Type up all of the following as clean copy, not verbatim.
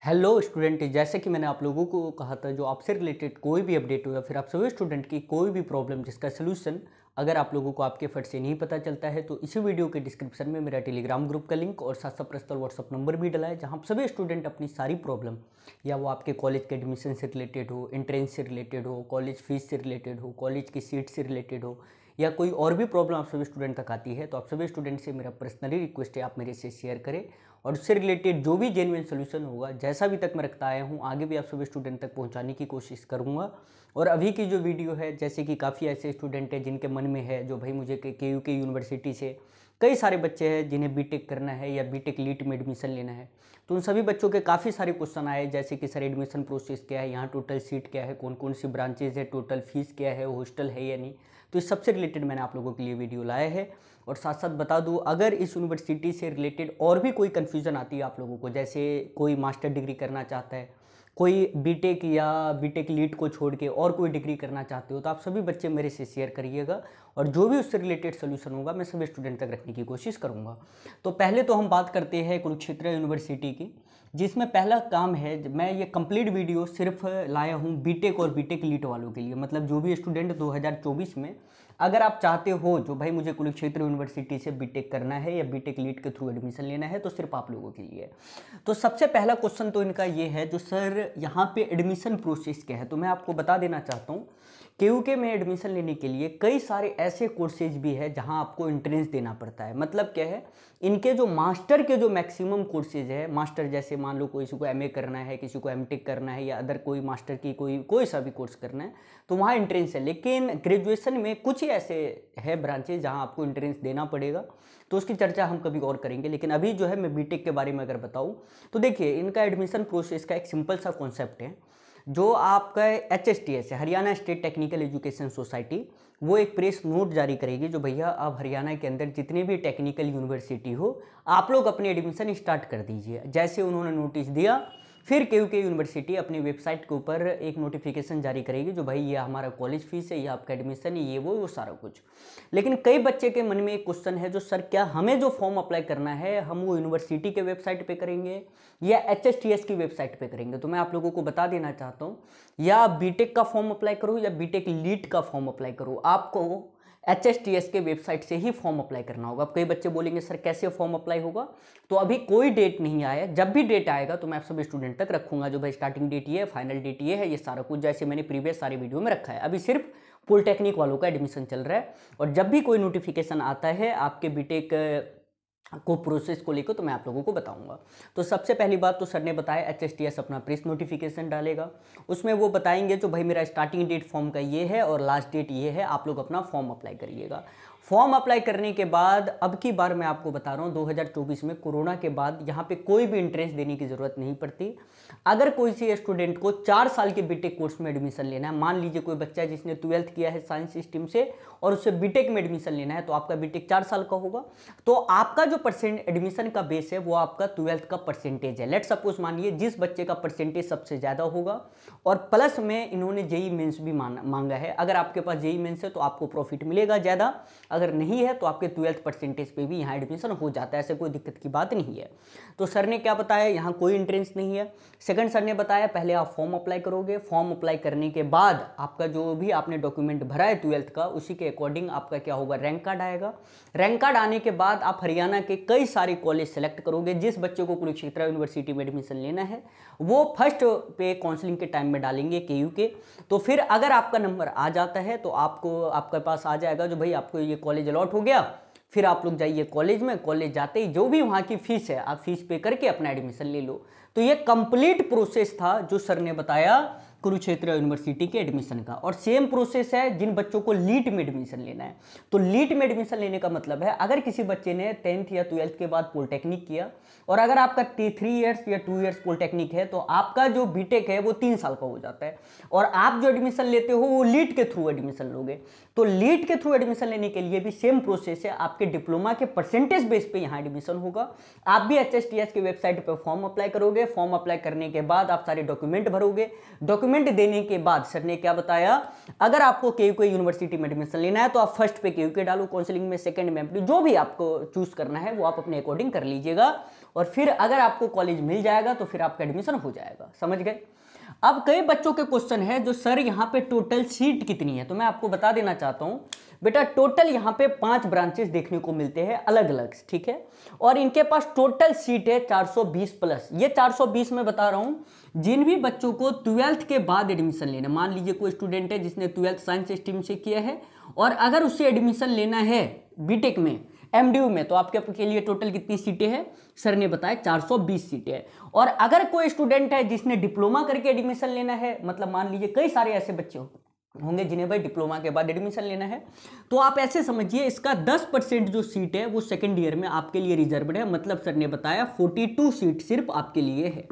Hello student, जैसे कि मैंने आप लोगों को कहा था, जो आपसे रिलेटेड कोई भी अपडेट हो या फिर आप सभी स्टूडेंट की कोई भी प्रॉब्लम जिसका सोल्यूशन अगर आप लोगों को आपके फट से नहीं पता चलता है तो इसी वीडियो के डिस्क्रिप्शन में मेरा टेलीग्राम ग्रुप का लिंक और साथ साथ पर्सनल व्हाट्सअप नंबर भी डला है, जहां आप सभी स्टूडेंट अपनी सारी प्रॉब्लम या वो आपके कॉलेज के एडमिशन से रिलेटेड हो, एंट्रेंस से रिलेटेड हो, कॉलेज फीस से रिलेटेड हो, कॉलेज की सीट से रिलेटेड हो या कोई और भी प्रॉब्लम आप सभी स्टूडेंट तक आती है, तो आप सभी स्टूडेंट से मेरा पर्सनली रिक्वेस्ट है आप मेरे से शेयर करें और उससे रिलेटेड जो भी जेन्युइन सोल्यूशन होगा, जैसा भी तक मैं रखता आया हूँ, आगे भी आप सभी स्टूडेंट तक पहुँचाने की कोशिश करूँगा। और अभी की जो वीडियो है, जैसे कि काफ़ी ऐसे स्टूडेंट हैं जिनके मन में है, जो भाई मुझे के यूनिवर्सिटी से कई सारे बच्चे हैं जिन्हें बीटेक करना है या बीटेक लीट में एडमिशन लेना है, तो उन सभी बच्चों के काफ़ी सारे क्वेश्चन आए, जैसे कि सर एडमिशन प्रोसेस क्या है, यहाँ टोटल सीट क्या है, कौन कौन सी ब्रांचेज है, टोटल फीस क्या है, हॉस्टल है या नहीं। तो इस सबसे रिलेटेड मैंने आप लोगों के लिए वीडियो लाया है। और साथ साथ बता दूं, अगर इस यूनिवर्सिटी से रिलेटेड और भी कोई कन्फ्यूज़न आती है आप लोगों को, जैसे कोई मास्टर डिग्री करना चाहता है, कोई बीटेक या बीटेक लीट को छोड़ के और कोई डिग्री करना चाहते हो, तो आप सभी बच्चे मेरे से शेयर करिएगा और जो भी उससे रिलेटेड सोल्यूशन होगा मैं सभी स्टूडेंट तक रखने की कोशिश करूँगा। तो पहले तो हम बात करते हैं कुरुक्षेत्र यूनिवर्सिटी की, जिसमें पहला काम है, मैं ये कंप्लीट वीडियो सिर्फ लाया हूँ बीटेक और बीटेक लीट वालों के लिए, मतलब जो भी स्टूडेंट 2024 में अगर आप चाहते हो जो भाई मुझे कुरुक्षेत्र यूनिवर्सिटी से बीटेक करना है या बीटेक लीट के थ्रू एडमिशन लेना है, तो सिर्फ आप लोगों के लिए। तो सबसे पहला क्वेश्चन तो इनका ये है, जो सर यहाँ पे एडमिशन प्रोसेस क्या है, तो मैं आपको बता देना चाहता हूँ क्योंकि में एडमिशन लेने के लिए कई सारे ऐसे कोर्सेज भी है जहां आपको एंट्रेंस देना पड़ता है। मतलब क्या है, इनके जो मास्टर के जो मैक्सिमम कोर्सेज है, मास्टर जैसे मान लो किसी को एमए करना है, किसी को एमटेक करना है या अदर कोई मास्टर की कोई सा भी कोर्स करना है, तो वहाँ एंट्रेंस है। लेकिन ग्रेजुएशन में कुछ ही ऐसे है ब्रांचेज जहाँ आपको एंट्रेंस देना पड़ेगा, तो उसकी चर्चा हम कभी और करेंगे। लेकिन अभी जो है मैं बीटेक के बारे में अगर बताऊँ तो देखिए, इनका एडमिशन प्रोसेस का एक सिंपल सा कॉन्सेप्ट है। जो आपका HSTS है, Haryana state technical education society, वो एक प्रेस नोट जारी करेगी जो भैया आप हरियाणा के अंदर जितने भी टेक्निकल यूनिवर्सिटी हो, आप लोग अपने एडमिशन स्टार्ट कर दीजिए। जैसे उन्होंने नोटिस दिया, फिर के यूनिवर्सिटी अपनी वेबसाइट के ऊपर एक नोटिफिकेशन जारी करेगी जो भाई ये हमारा कॉलेज फीस है, ये आपका एडमिशन है, ये वो सारा कुछ। लेकिन कई बच्चे के मन में एक क्वेश्चन है, जो सर क्या हमें जो फॉर्म अप्लाई करना है हम वो यूनिवर्सिटी के वेबसाइट पे करेंगे या HSTS की वेबसाइट पे करेंगे। तो मैं आप लोगों को बता देना चाहता हूँ, या बीटेक का फॉर्म अप्लाई करो या बीटेक लीट का फॉर्म अप्लाई करो, आपको HSTS के वेबसाइट से ही फॉर्म अप्लाई करना होगा। अब कई बच्चे बोलेंगे सर कैसे फॉर्म अप्लाई होगा, तो अभी कोई डेट नहीं आया, जब भी डेट आएगा तो मैं आप सभी स्टूडेंट तक रखूंगा, जो भाई स्टार्टिंग डेट ये है, फाइनल डेट ये है, ये सारा कुछ जैसे मैंने प्रीवियस सारे वीडियो में रखा है। अभी सिर्फ पॉलिटेक्निक वालों का एडमिशन चल रहा है, और जब भी कोई नोटिफिकेशन आता है आपके बीटेक को प्रोसेस को लेकर तो मैं आप लोगों को बताऊंगा। तो सबसे पहली बात तो सर ने बताया HSTS अपना प्रेस नोटिफिकेशन डालेगा, उसमें वो बताएंगे तो भाई मेरा स्टार्टिंग डेट फॉर्म का ये है और लास्ट डेट ये है, आप लोग अपना फॉर्म अप्लाई करिएगा। फॉर्म अप्लाई करने के बाद अब की बार मैं आपको बता रहा हूँ, 2024 में कोरोना के बाद यहाँ पे कोई भी एंट्रेंस देने की ज़रूरत नहीं पड़ती। अगर कोई सी स्टूडेंट को 4 साल के बीटेक कोर्स में एडमिशन लेना है, मान लीजिए कोई बच्चा है जिसने 12th किया है साइंस स्ट्रीम से और उससे बीटेक में एडमिशन लेना है, तो आपका बीटेक 4 साल का होगा, तो आपका जो एडमिशन का बेस है वो आपका 12th का परसेंटेज है। लेट सपोज मानिए जिस बच्चे का परसेंटेज सबसे ज़्यादा होगा और प्लस में इन्होंने जेई मेंस भी मांगा है, अगर आपके पास जेई मेंस है तो आपको प्रॉफिट मिलेगा ज़्यादा, अगर नहीं है तो आपके 12th परसेंटेज पे भी यहाँ एडमिशन हो जाता है, ऐसे कोई दिक्कत की बात नहीं है। तो सर ने क्या बताया, यहाँ कोई एंट्रेंस नहीं है। सेकंड सर ने बताया पहले आप फॉर्म अप्लाई करोगे, फॉर्म अप्लाई करने के बाद आपका जो भी आपने डॉक्यूमेंट भरा है 12th का, उसी के अकॉर्डिंग आपका क्या होगा, रैंक कार्ड आएगा। रैंक कार्ड आने के बाद आप हरियाणा के कई सारे कॉलेज सेलेक्ट करोगे। जिस बच्चे को कुरुक्षेत्र यूनिवर्सिटी में एडमिशन लेना है वो फर्स्ट पे काउंसलिंग के टाइम में डालेंगे KU के, तो फिर अगर आपका नंबर आ जाता है तो आपको आपके पास आ जाएगा जो भाई आपको ये कॉलेज अलॉट हो गया, फिर आप लोग जाइए कॉलेज में, कॉलेज जाते ही जो भी वहाँ की फीस है आप फीस पे करके अपना एडमिशन ले लो। तो ये कंप्लीट प्रोसेस था जो सर ने बताया कुरुक्षेत्र यूनिवर्सिटी के एडमिशन का। और सेम प्रोसेस है जिन बच्चों को लीट में एडमिशन लेना है। तो लीट में एडमिशन लेने का मतलब है, अगर किसी बच्चे ने 10th या 12th के बाद पॉलिटेक्निक किया और अगर आपका 3 ईयर्स या 2 ईयर्स पॉलिटेक्निक है, तो आपका जो बीटेक है वो 3 साल का हो जाता है, और आप जो एडमिशन लेते हो वो लीट के थ्रू एडमिशन लोगे। तो लीट के थ्रू एडमिशन लेने के लिए भी सेम प्रोसेस है, आपके डिप्लोमा के परसेंटेज बेस पे यहाँ एडमिशन होगा। आप भी HSTS की वेबसाइट पर फॉर्म अप्लाई करोगे, फॉर्म अप्लाई करने के बाद आप सारे डॉक्यूमेंट भरोगे, डॉक्यूमेंट डॉक्यूमेंट देने के बाद सर ने क्या बताया, अगर आपको केयूके यूनिवर्सिटी में एडमिशन लेना है तो आप फर्स्ट पे केयूके डालो, काउंसलिंग में सेकंड में एमपी, जो भी आपको चूज करना है वो आप अपने अकॉर्डिंग कर लीजिएगा, और फिर अगर आपको कॉलेज मिल जाएगा तो फिर आपका एडमिशन हो जाएगा। समझ गए। अब कई बच्चों के क्वेश्चन है जो सर यहाँ पे टोटल सीट कितनी है, तो मैं आपको बता देना चाहता हूँ बेटा, टोटल यहाँ पे 5 ब्रांचेस देखने को मिलते हैं अलग अलग, ठीक है, और इनके पास टोटल सीट है 420 प्लस। ये 420 में बता रहा हूँ जिन भी बच्चों को 12th के बाद एडमिशन लेना, मान लीजिए कोई स्टूडेंट है जिसने 12th साइंस स्ट्रीम से किया है और अगर उससे एडमिशन लेना है बीटेक में, एमडीयू में, तो आपके लिए टोटल कितनी सीटें हैं, सर ने बताया 420 सीटें हैं। और अगर कोई स्टूडेंट है जिसने डिप्लोमा करके एडमिशन लेना है, मतलब मान लीजिए कई सारे ऐसे बच्चे होंगे जिन्हें भाई डिप्लोमा के बाद एडमिशन लेना है, तो आप ऐसे समझिए इसका 10% जो सीट है वो सेकंड ईयर में आपके लिए रिजर्व्ड है, मतलब सर ने बताया 42 सीट सिर्फ आपके लिए है।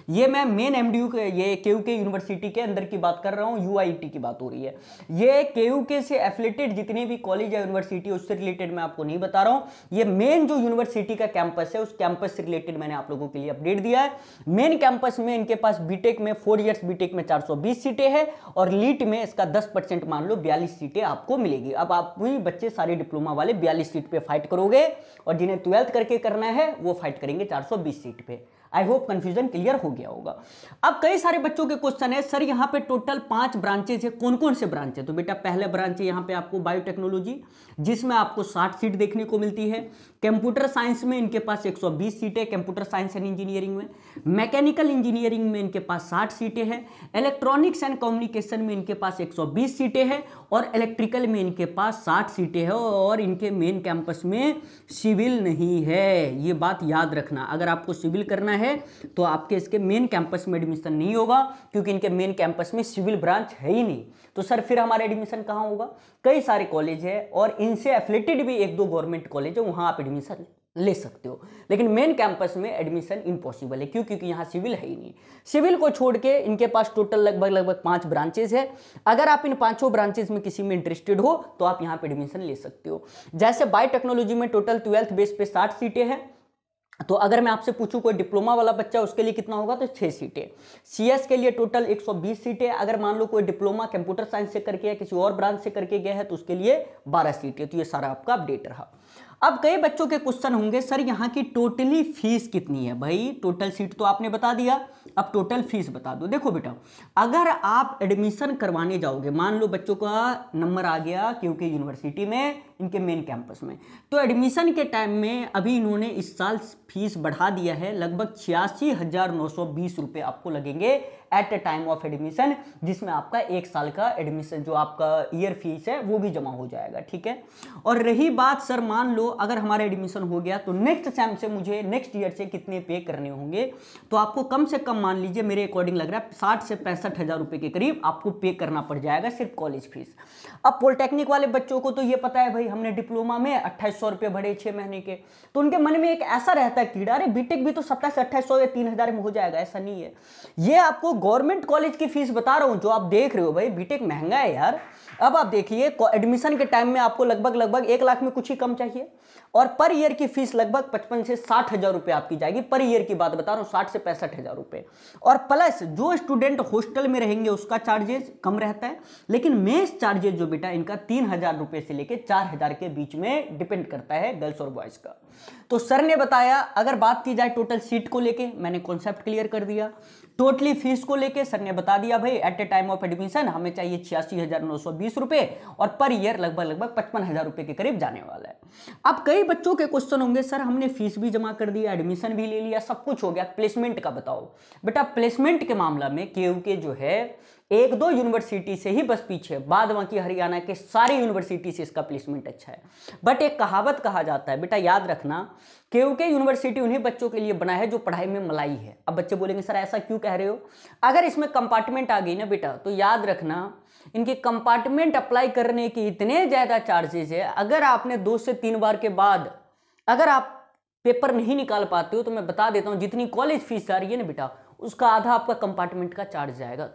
ये मैं मेन एमडीयू के, ये केयूके यूनिवर्सिटी के अंदर की बात कर रहा हूँ, यूआईटी की बात हो रही है। ये केयूके से एफिलेटेड जितने भी कॉलेज या यूनिवर्सिटी उससे रिलेटेड मैं आपको नहीं बता रहा हूँ, ये मेन जो यूनिवर्सिटी का कैंपस है उस कैंपस से रिलेटेड मैंने आप लोगों के लिए अपडेट दिया है। मेन कैंपस में इनके पास बीटेक में 4 ईयर्स बीटेक में 420 सीटें हैं और लीट में इसका 10% मान लो 42 सीटें आपको मिलेगी। अब आप वही बच्चे सारे डिप्लोमा वाले 42 सीट पे फाइट करोगे और जिन्हें 12th करके करना है वो फाइट करेंगे 420 सीट पे। आई होप कंफ्यूजन क्लियर हो गया होगा। अब कई सारे बच्चों के क्वेश्चन है सर यहाँ पे टोटल 5 ब्रांचेज है, कौन कौन से ब्रांच है, तो बेटा पहला ब्रांच है यहाँ पे आपको बायोटेक्नोलॉजी जिसमें आपको 60 सीट देखने को मिलती है। कंप्यूटर साइंस में इनके पास 120 सीटें, कंप्यूटर साइंस एंड इंजीनियरिंग में। मैकेनिकल इंजीनियरिंग में इनके पास 60 सीटें हैं। इलेक्ट्रॉनिक्स एंड कम्युनिकेशन में इनके पास 120 सीटें हैं और इलेक्ट्रिकल में इनके पास 60 सीटें हैं और इनके मेन कैंपस में सिविल नहीं है। ये बात याद रखना, अगर आपको सिविल करना है तो आपके इसके मेन कैंपस में एडमिशन नहीं होगा क्योंकि इनके मेन कैंपस में सिविल ब्रांच है ही नहीं। तो सर फिर हमारा एडमिशन कहाँ होगा, कई सारे कॉलेज है और इनसे एफिलेटेड भी 1-2 गवर्नमेंट कॉलेज है, वहां आप एडमिशन ले सकते हो, लेकिन मेन कैंपस में एडमिशन इम्पॉसिबल है क्योंकि यहाँ सिविल है ही नहीं। सिविल को छोड़ के इनके पास टोटल लगभग 5 ब्रांचेज है। अगर आप इन 5 ब्रांचेज में किसी में इंटरेस्टेड हो तो आप यहाँ पे एडमिशन ले सकते हो। जैसे बायोटेक्नोलॉजी में टोटल 12th बेस पे 60 सीटें हैं, तो अगर मैं आपसे पूछूं कोई डिप्लोमा वाला बच्चा उसके लिए कितना होगा तो 6 सीटें। सीएस के लिए टोटल 120 सीटें। अगर मान लो कोई डिप्लोमा कंप्यूटर साइंस से करके या किसी और ब्रांच से करके गया है तो उसके लिए 12 सीटें। तो ये सारा आपका अपडेट रहा। अब कई बच्चों के क्वेश्चन होंगे सर यहाँ की टोटली फीस कितनी है। भाई टोटल सीट तो आपने बता दिया, अब टोटल फीस बता दो। देखो बेटा, अगर आप एडमिशन करवाने जाओगे, मान लो बच्चों का नंबर आ गया क्योंकि यूनिवर्सिटी में इनके मेन कैंपस में, तो एडमिशन के टाइम में अभी इन्होंने इस साल फीस बढ़ा दिया है, लगभग 86,920 रुपये आपको लगेंगे at the time of admission, जिसमें आपका 1 साल का एडमिशन जो आपका ईयर फीस है वो भी जमा हो जाएगा, ठीक है। और रही बात सर मान लो अगर हमारा एडमिशन हो गया तो नेक्स्ट सेम से मुझे नेक्स्ट ईयर से कितने पे करने होंगे, तो आपको कम से कम मान लीजिए मेरे अकॉर्डिंग लग रहा है 60 से 65,000 रुपये के करीब आपको पे करना पड़ जाएगा सिर्फ कॉलेज फीस। अब पॉलिटेक्निक वाले बच्चों को तो ये पता है भाई हमने डिप्लोमा में 2800 रुपये भरे 6 महीने के, तो उनके मन में एक ऐसा रहता है कीड़ा, अरे बीटेक भी तो 27 से 2800 या 3000 में हो जाएगा। ऐसा नहीं है, ये आपको गवर्नमेंट कॉलेज की फीस बता रहा हूं जो आप देख रहे हो। भाई बीटेक महंगा है यार। अब आप देखिए एडमिशन के टाइम में आपको लगभग 1 लाख में कुछ ही कम चाहिए और पर ईयर की फीस लगभग 55 से 60,000 रुपये आपकी जाएगी। पर ईयर की बात बता रहा हूँ, 60 से 65,000 रुपये। और प्लस जो स्टूडेंट हॉस्टल में रहेंगे उसका चार्जेस कम रहता है, लेकिन मेस चार्जेस जो बेटा इनका 3,000 रुपये से लेकर 4,000 के बीच में डिपेंड करता है गर्ल्स और बॉयज का। तो सर ने बताया अगर बात की जाए टोटल सीट को लेके, मैंने कॉन्सेप्ट क्लियर कर दिया। टोटली फीस को लेके सर ने बता दिया भाई at a time of admission हमें चाहिए 86,920 रुपये और पर ईयर लगभग 55,000 रुपये के करीब जाने वाला है। अब कई बच्चों के क्वेश्चन होंगे सर हमने फीस भी जमा कर दिया, एडमिशन भी ले लिया, सब कुछ हो गया, प्लेसमेंट का बताओ। बेटा प्लेसमेंट के मामला में केयूके जो है 1-2 यूनिवर्सिटी से ही बस पीछे, बाद बाकी हरियाणा के सारी यूनिवर्सिटी से इसका प्लेसमेंट अच्छा है। बट एक कहावत कहा जाता है बेटा, याद रखना, क्योंकि यूनिवर्सिटी उन्हीं बच्चों के लिए बना है जो पढ़ाई में मलाई है। अब बच्चे बोलेंगे सर ऐसा क्यों कह रहे हो, अगर इसमें कंपार्टमेंट आ गई ना बेटा तो याद रखना इनके कंपार्टमेंट अप्लाई करने के इतने ज़्यादा चार्जेस है। अगर आपने 2 से 3 बार के बाद अगर आप पेपर नहीं निकाल पाते हो तो मैं बता देता हूँ जितनी कॉलेज फीस जा रही है ना बेटा उसका आधा आपका कंपार्टमेंट का चार्ज जाएगा।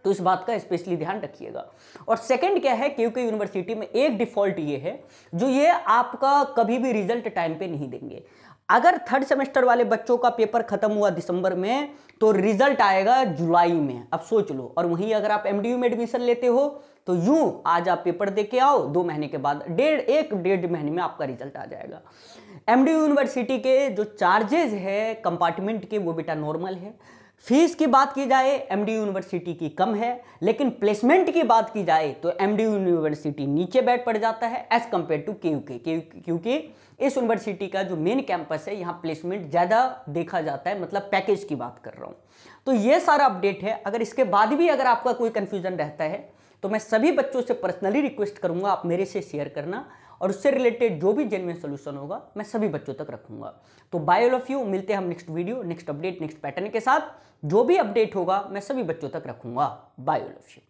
तो इस बात का स्पेशली ध्यान रखिएगा। और सेकंड क्या है, क्योंकि यूनिवर्सिटी में एक डिफॉल्ट ये है जो ये आपका कभी भी रिजल्ट टाइम पे नहीं देंगे। अगर थर्ड सेमेस्टर वाले बच्चों का पेपर खत्म हुआ दिसंबर में तो रिजल्ट आएगा जुलाई में, अब सोच लो। और वहीं अगर आप एमडीयू में एडमिशन लेते हो तो यूं आज आप पेपर दे के आओ, 2 महीने के बाद एक डेढ़ महीने में आपका रिजल्ट आ जाएगा। एमडीयू यूनिवर्सिटी के जो चार्जेस है कंपार्टमेंट के वो बेटा नॉर्मल है। फीस की बात की जाए एमडीयू यूनिवर्सिटी की कम है, लेकिन प्लेसमेंट की बात की जाए तो एमडीयू यूनिवर्सिटी नीचे बैठ पड़ जाता है एज कंपेयर टू केयूके, क्योंकि इस यूनिवर्सिटी का जो मेन कैंपस है यहाँ प्लेसमेंट ज़्यादा देखा जाता है, मतलब पैकेज की बात कर रहा हूँ। तो ये सारा अपडेट है। अगर इसके बाद भी अगर आपका कोई कन्फ्यूजन रहता है तो मैं सभी बच्चों से पर्सनली रिक्वेस्ट करूँगा आप मेरे से शेयर करना, और उससे रिलेटेड जो भी जेन्युइन सोल्यूशन होगा मैं सभी बच्चों तक रखूंगा। तो बाय ऑल ऑफ यू, मिलते हैं हम next video, next update, next pattern के साथ। जो भी अपडेट होगा मैं सभी बच्चों तक रखूंगा। Bye all of you.